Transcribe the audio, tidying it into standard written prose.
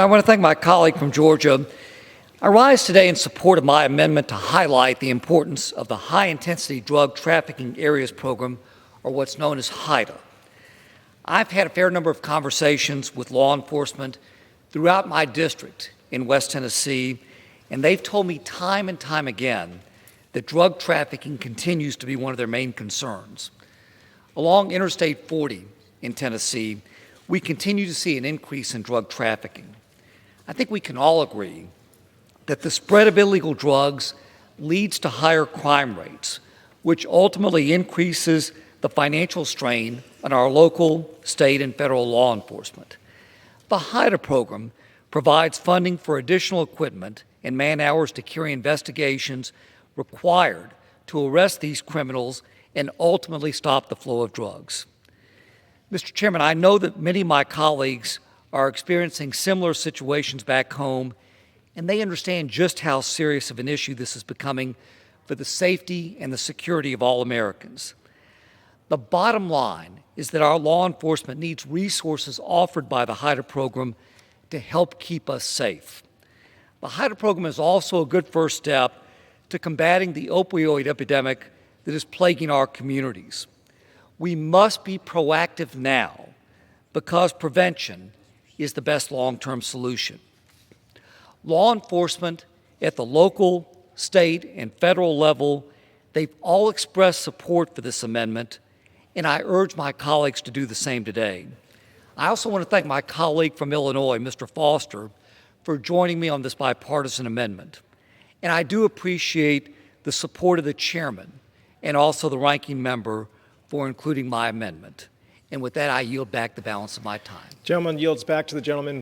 I want to thank my colleague from Georgia. I rise today in support of my amendment to highlight the importance of the High-Intensity Drug Trafficking Areas Program, or what's known as HIDTA. I've had a fair number of conversations with law enforcement throughout my district in West Tennessee, and they've told me time and time again that drug trafficking continues to be one of their main concerns. Along Interstate 40 in Tennessee, we continue to see an increase in drug trafficking. I think we can all agree that the spread of illegal drugs leads to higher crime rates, which ultimately increases the financial strain on our local, state, and federal law enforcement. The HIDTA program provides funding for additional equipment and man-hours to carry investigations required to arrest these criminals and ultimately stop the flow of drugs. Mr. Chairman, I know that many of my colleagues are experiencing similar situations back home, and they understand just how serious of an issue this is becoming for the safety and the security of all Americans. The bottom line is that our law enforcement needs resources offered by the HIDTA program to help keep us safe. The HIDTA program is also a good first step to combating the opioid epidemic that is plaguing our communities. We must be proactive now because prevention is the best long-term solution. Law enforcement at the local, state, and federal level, they've all expressed support for this amendment, and I urge my colleagues to do the same today. I also want to thank my colleague from Illinois, Mr. Foster, for joining me on this bipartisan amendment. And I do appreciate the support of the chairman and also the ranking member for including my amendment. And with that, I yield back the balance of my time. Gentleman yields back to the gentleman